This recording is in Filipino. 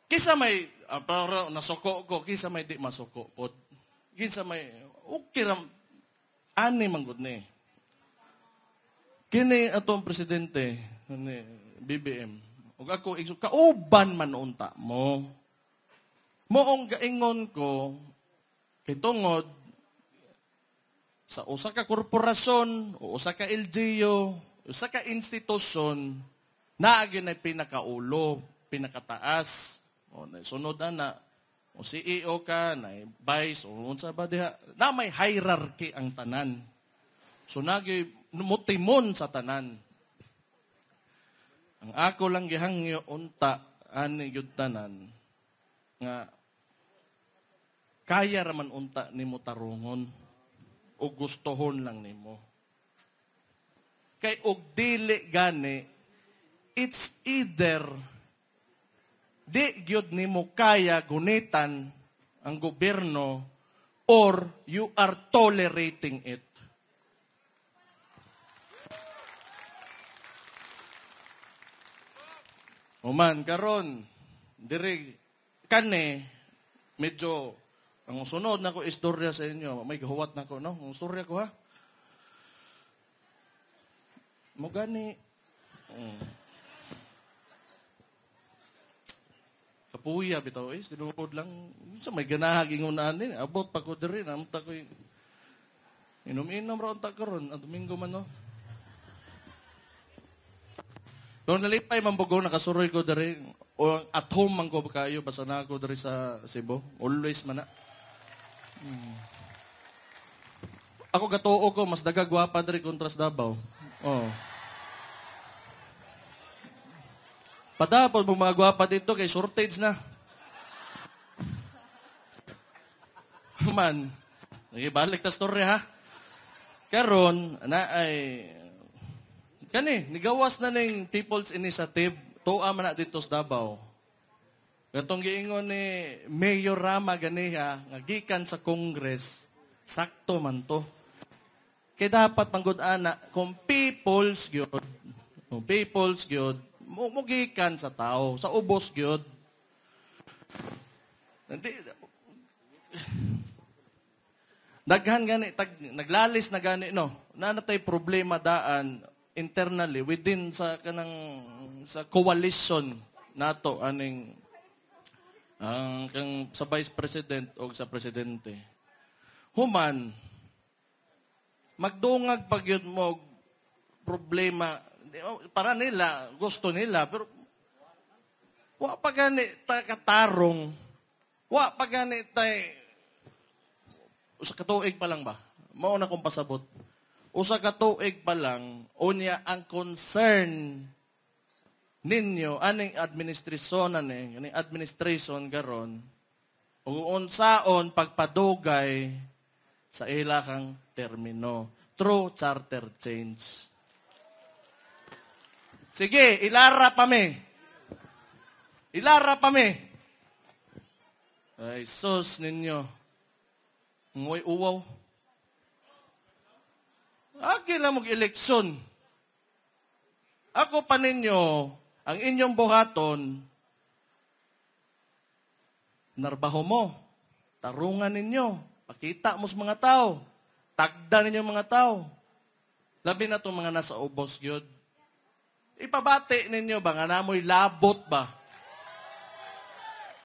Kisa may, para nasuko ko, kisa may di masuko po. Kisa may, okay ram, ani manggod ni. Kini atong presidente, ni BBM, ug ako, kauban man unta mo. Moong gaingon ko, kay tungod, sa usa ka korporasyon, o usa ka LGU, usa ka institusyon, naagin ay pinakaulo, pinakataas, o sunod na, o CEO ka, na vice, o unsa ba diha, na may hierarchy ang tanan. So nagi mutimon sa tanan. Ang ako lang gihangyo unta ani gyud tanan nga kaya raman unta nimo tarungon o gustohon lang nimo. Kay og dili gani, it's either di gyud nimo kaya gunitan ang gobyerno or you are tolerating it. Oman karon diri kane medyo ang sunod na ko istorya sa inyo. May gahuwat na ko, no? Ang istorya ko, ha? Mo gani. Kapuya, bitaw, sinukod lang. Sa may ganahaging unaan din. Abot pa ko diri. Namta ko inom-inom raon ta karon. Ang Domingo man, no? Kung nalipay, mambugaw, nakasuroy ko diri. O at home man ko kayo. Basta na ako diri sa Cebu. Always man na. Ako gatuo ko, mas dagagwapa diri kontra sa Davao. Oh. Padapon mo mga gwapa dito kay shortage na. Man, nagibalik ta story ha. Karon na ay kani nigawas na ning People's Initiative tuwa man na dito sa Davao. Katong giingon ni Mayor Rama ganiha nga gikan sa Congress, sakto man to. Kay dapat manggod ana kung people's gyud, mugikan sa tao, sa ubos gyud. Daghan gani naglalis na gani no. Nanatay problema daan internally within sa kanang sa coalition nato aning kang sa Vice President o sa Presidente. Human, magdungag pag yun mo problema, para nila, gusto nila, pero wa pa gani ta katarong, wa pa gani tay, usa ka tuig pa lang ba? Mao na kong pasabot. Usa ka tuig pa lang, unya ang concern ninyo, aning administrasyon aning administration garon, unsaon pagpadugay sa ilakang termino through charter change. Sige, ilara pa mi. Ay, sus ninyo. Ngoy uwaw. Agi lang mag-eleksyon. Ako pa ninyo, ang inyong buhaton, narbaho mo, tarungan ninyo, pakita mo sa mga tao, tagda ninyo mga tao. Labi na itong mga nasa ubos yun. Ipabati ninyo ba nga namoy labot ba?